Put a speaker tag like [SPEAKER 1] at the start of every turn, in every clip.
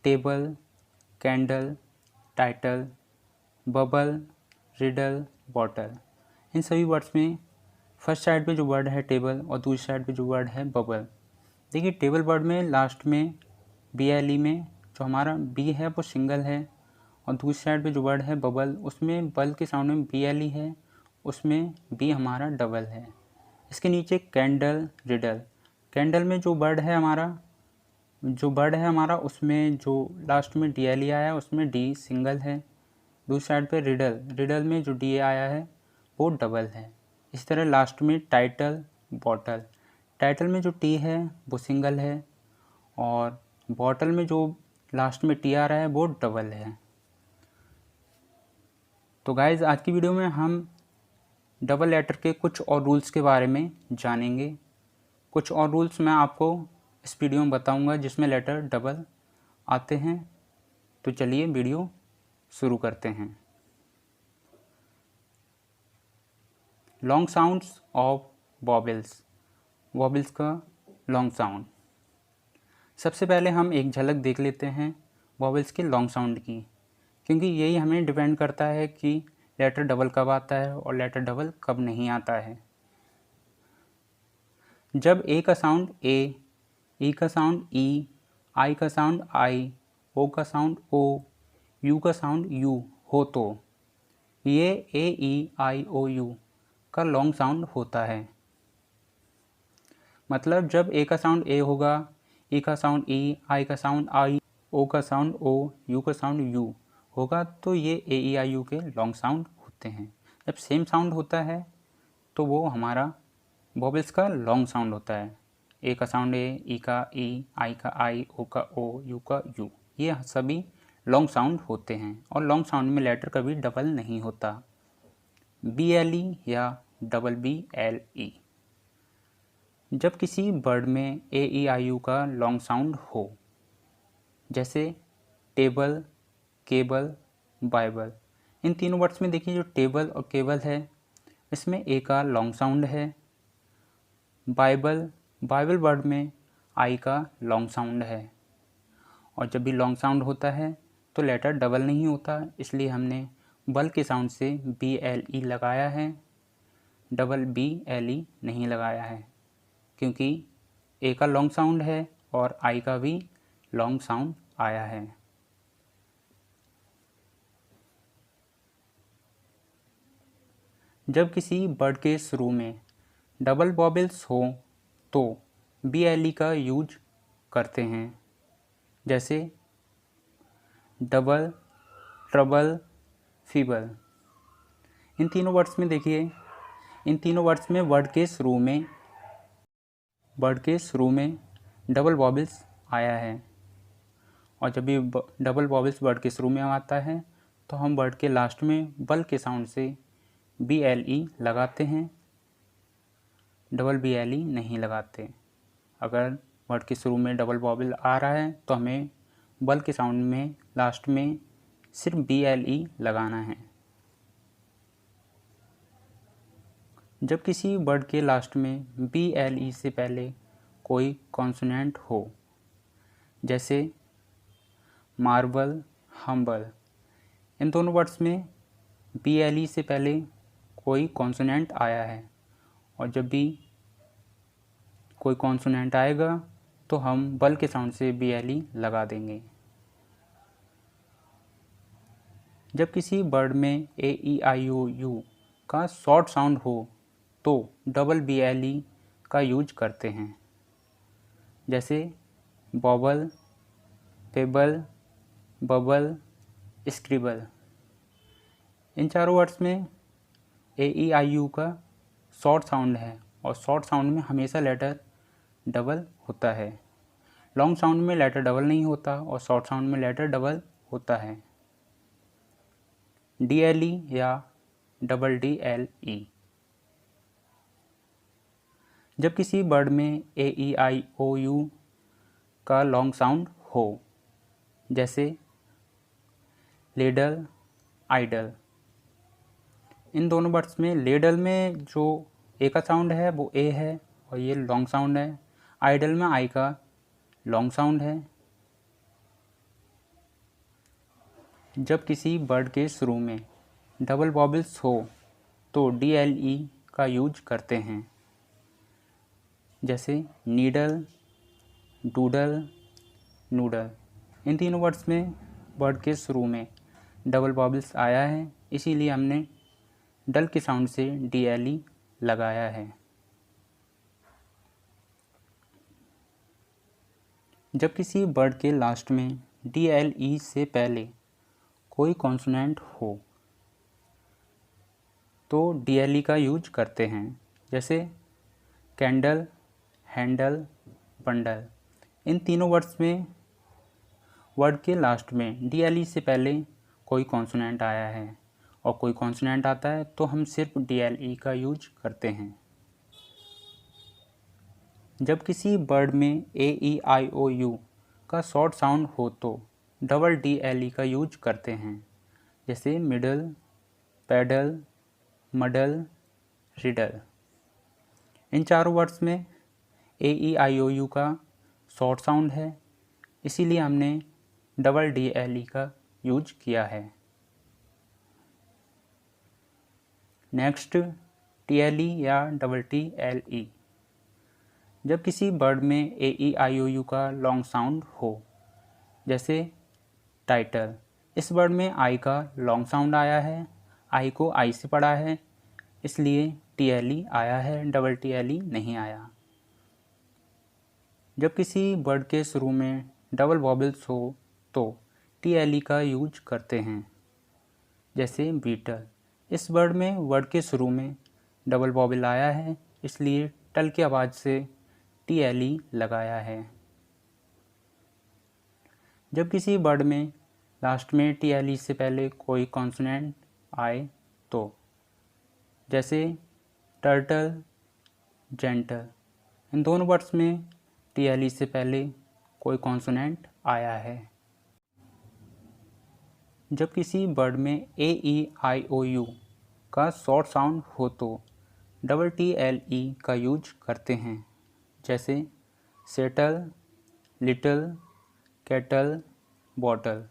[SPEAKER 1] Table, candle, title, bubble, riddle, bottle. इन सभी words में फर्स्ट साइड पे जो वर्ड है टेबल और दूसरी साइड पे जो वर्ड है बबल। देखिए टेबल वर्ड में लास्ट में BLE में जो हमारा बी है वो सिंगल है, और दूसरी साइड पे जो वर्ड है बबल उसमें बल के साउंड में BLE है, उसमें बी हमारा डबल है। इसके नीचे कैंडल, रिडल। कैंडल में जो वर्ड है हमारा उसमें जो लास्ट में DLE आया है उसमें डी सिंगल है। दूसरी साइड पे रिडल में जो डी आया है वो डबल है। इस तरह लास्ट में टाइटल, बॉटल। टाइटल में जो टी है वो सिंगल है, और बॉटल में जो लास्ट में टी आ रहा है वो डबल है। तो गाइज़ आज की वीडियो में हम डबल लेटर के कुछ और रूल्स के बारे में जानेंगे। कुछ और रूल्स मैं आपको इस वीडियो में बताऊंगा जिसमें लेटर डबल आते हैं। तो चलिए वीडियो शुरू करते हैं। Long sounds of vowels. Vowels का लॉन्ग साउंड। सबसे पहले हम एक झलक देख लेते हैं वॉवेल्स के लॉन्ग साउंड की, क्योंकि यही हमें डिपेंड करता है कि लेटर डबल कब आता है और लेटर डबल कब नहीं आता है। जब ए का साउंड ए, ई का साउंड ई, आई का साउंड आई, ओ का साउंड ओ, यू का साउंड यू हो तो ये AEIOU का लॉन्ग साउंड होता है। मतलब जब ए का साउंड ए होगा, ई का साउंड ई, आई का साउंड आई, ओ का साउंड ओ, यू का साउंड यू होगा तो ये AEIU के लॉन्ग साउंड होते हैं। जब सेम साउंड होता है तो वो हमारा वॉवेल्स का लॉन्ग साउंड होता है। ए का साउंड ए, ई का ई, आई का आई, ओ का ओ, यू का यू, ये सभी लॉन्ग साउंड होते हैं। और लॉन्ग साउंड में लेटर कभी डबल नहीं होता। BLE या BBLE। जब किसी वर्ड में AEIU का लॉन्ग साउंड हो, जैसे टेबल, केबल, बाइबल। इन तीनों वर्ड्स में देखिए जो टेबल और केबल है इसमें ए का लॉन्ग साउंड है। बाइबल वर्ड में आई का लॉन्ग साउंड है। और जब भी लॉन्ग साउंड होता है तो लेटर डबल नहीं होता, इसलिए हमने बल के साउंड से BLE लगाया है, डबल BLE नहीं लगाया है, क्योंकि ए का लॉन्ग साउंड है और आई का भी लॉन्ग साउंड आया है। जब किसी वर्ड के शुरू में डबल वॉवेल्स हो तो BLE का यूज करते हैं, जैसे डबल, ट्रबल, फीबल। इन तीनों वर्ड्स में देखिए, इन तीनों वर्ड्स में वर्ड के शुरू में डबल वॉवेल्स आया है। और जब भी डबल वॉवेल्स वर्ड के शुरू में आता है तो हम वर्ड के लास्ट में बल के साउंड से BLE लगाते हैं, डबल BLE नहीं लगाते। अगर वर्ड के शुरू में डबल वॉवेल आ रहा है तो हमें बल के साउंड में लास्ट में सिर्फ BLE लगाना है। जब किसी वर्ड के लास्ट में BLE से पहले कोई कॉन्सोनेंट हो, जैसे मार्बल, हम्बल। इन दोनों वर्ड्स में BLE से पहले कोई कॉन्सोनेंट आया है, और जब भी कोई कॉन्सोनेंट आएगा तो हम बल के साउंड से BLE लगा देंगे। जब किसी वर्ड में AEIOU का शॉर्ट साउंड हो तो डबल BLE का यूज करते हैं, जैसे बॉबल, पेबल, बबल, स्क्रिबल। इन चारों वर्ड्स में AEIU का शॉर्ट साउंड है, और शॉर्ट साउंड में हमेशा लेटर डबल होता है। लॉन्ग साउंड में लेटर डबल नहीं होता और शॉर्ट साउंड में लेटर डबल होता है। DLE या DLE। जब किसी वर्ड में AEIOU का लॉन्ग साउंड हो, जैसे लेडल, आइडल। इन दोनों वर्ड्स में लेडल में जो ए का साउंड है वो ए है और ये लॉन्ग साउंड है। आइडल में आई का लॉन्ग साउंड है। जब किसी वर्ड के शुरू में डबल वॉवेल्स हो तो DLE का यूज करते हैं, जैसे नीडल, डूडल, नूडल। इन तीनों वर्ड्स में वर्ड के शुरू में डबल वॉवेल्स आया है, इसीलिए हमने डल के साउंड से DLE लगाया है। जब किसी वर्ड के लास्ट में DLE से पहले कोई कॉन्सोनेंट हो तो DLE का यूज करते हैं, जैसे कैंडल, हैंडल, बंडल। इन तीनों वर्ड्स में वर्ड के लास्ट में DLE से पहले कोई कॉन्सोनेंट आया है और कोई कॉन्सोनेंट आता है तो हम सिर्फ DLE का यूज करते हैं। जब किसी वर्ड में AEIOU का शॉर्ट साउंड हो तो डबल DLE का यूज करते हैं, जैसे मिडल, पैडल, मडल, रिडल। इन चारों वर्ड्स में AEIOU का शॉर्ट साउंड है, इसीलिए हमने डबल DLE का यूज किया है। नेक्स्ट, TLE या डबल TLE। जब किसी वर्ड में AEIOU का लॉन्ग साउंड हो, जैसे टाइटल। इस वर्ड में आई का लॉन्ग साउंड आया है, आई को आई से पढ़ा है, इसलिए TLE आया है, डबल TLE नहीं आया। जब किसी वर्ड के शुरू में डबल वॉवेल्स हो तो TLE का यूज करते हैं, जैसे बीटल। इस वर्ड में वर्ड के शुरू में डबल वॉवेल आया है, इसलिए टल की आवाज़ से TLE लगाया है। जब किसी वर्ड में लास्ट में TLE से पहले कोई कॉन्सोनेंट आए तो, जैसे टर्टल, जेंटल। इन दोनों वर्ड्स में TLE से पहले कोई कॉन्सोनेंट आया है। जब किसी वर्ड में AEIOU का शॉर्ट साउंड हो तो डबल TLE का यूज करते हैं, जैसे सेटल, लिटल, कैटल, बॉटल।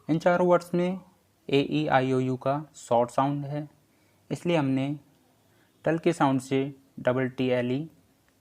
[SPEAKER 1] इन चारों वर्ड्स में AEIOU का शॉर्ट साउंड है, इसलिए हमने टल के साउंड से डबल TLE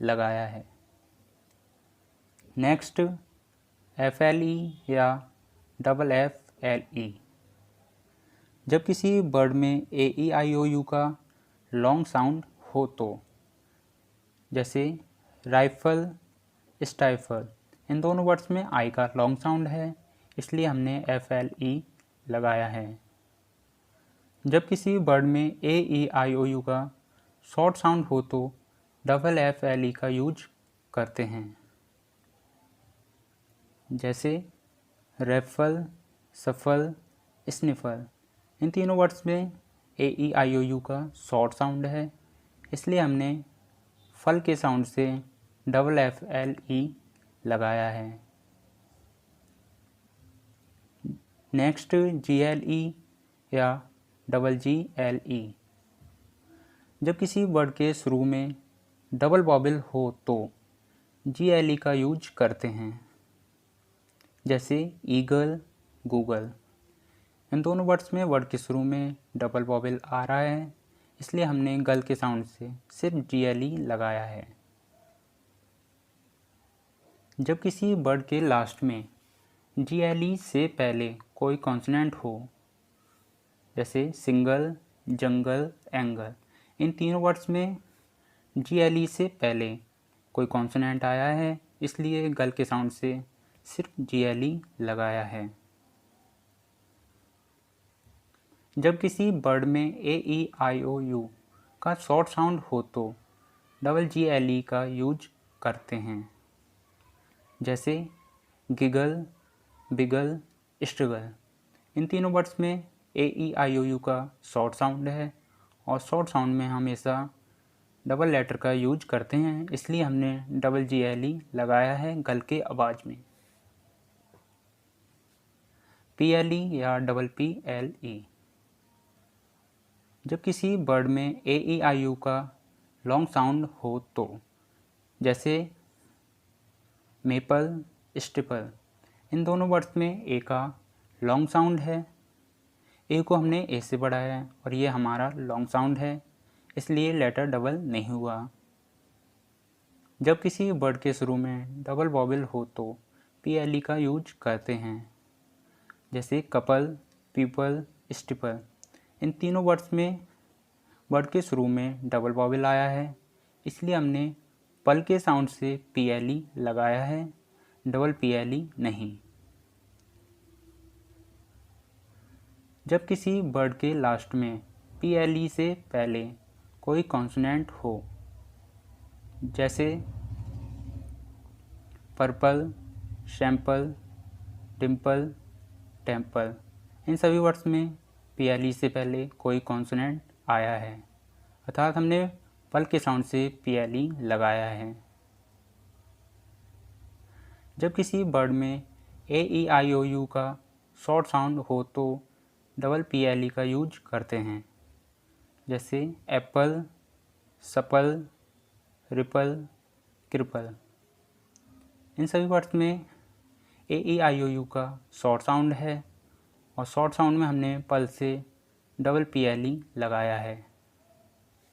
[SPEAKER 1] लगाया है। नेक्स्ट, FLE या डबल FLE। जब किसी वर्ड में AEIOU का लॉन्ग साउंड हो तो, जैसे राइफल, स्टाइफल। इन दोनों वर्ड्स में आई का लॉन्ग साउंड है, इसलिए हमने FLE लगाया है। जब किसी वर्ड में AEIOU का शॉर्ट साउंड हो तो डबल FLE का यूज करते हैं, जैसे रेफल, सफल, स्निफल। इन तीनों वर्ड्स में AEIOU का शॉर्ट साउंड है, इसलिए हमने फल के साउंड से डबल FLE लगाया है। नेक्स्ट, GLE या डबल GLE। जब किसी वर्ड के शुरू में डबल वॉवेल हो तो GLE का यूज करते हैं, जैसे ईगल, गूगल। इन दोनों वर्ड्स में वर्ड के शुरू में डबल वॉवेल आ रहा है, इसलिए हमने गल के साउंड से सिर्फ GLE लगाया है। जब किसी वर्ड के लास्ट में GLE से पहले कोई कॉन्सोनेंट हो, जैसे सिंगल, जंगल, एंगल। इन तीनों वर्ड्स में GLE से पहले कोई कॉन्सोनेंट आया है, इसलिए गल के साउंड से सिर्फ GLE लगाया है। जब किसी वर्ड में AEIOU का शॉर्ट साउंड हो तो डबल GLE का यूज करते हैं, जैसे गिगल, बिगल, स्ट्रगल। इन तीनों वर्ड्स में AEIOU का शॉर्ट साउंड है और शॉर्ट साउंड में हमेशा डबल लेटर का यूज करते हैं, इसलिए हमने डबल GLE लगाया है गल के आवाज़ में। PLE या डबल PLE। जब किसी वर्ड में AEIOU का लॉन्ग साउंड हो तो, जैसे मेपल, स्टिपल। इन दोनों वर्ड्स में ए का लॉन्ग साउंड है, ए को हमने ए से बढ़ाया है और ये हमारा लॉन्ग साउंड है, इसलिए लेटर डबल नहीं हुआ। जब किसी वर्ड के शुरू में डबल वॉवेल हो तो पीएलई का यूज करते हैं, जैसे कपल, पीपल, स्टिपल। इन तीनों वर्ड्स में वर्ड के शुरू में डबल वॉवेल आया है, इसलिए हमने पल के साउंड से पीएलई लगाया है, डबल पीएलई नहीं। जब किसी वर्ड के लास्ट में पीएलई से पहले कोई कॉन्सोनेंट हो, जैसे पर्पल, शैम्पल, डिम्पल, टेम्पल, इन सभी वर्ड्स में पीएलई से पहले कोई कॉन्सोनेंट आया है, अर्थात हमने पल के साउंड से पीएलई लगाया है। जब किसी वर्ड में AEIOU का शॉर्ट साउंड हो तो डबल पीएलई का यूज करते हैं, जैसे एप्पल, सपल, रिपल, क्रिपल। इन सभी वर्ड्स में AEIOU का शॉर्ट साउंड है और शॉर्ट साउंड में हमने पल से डबल पीएलई लगाया है।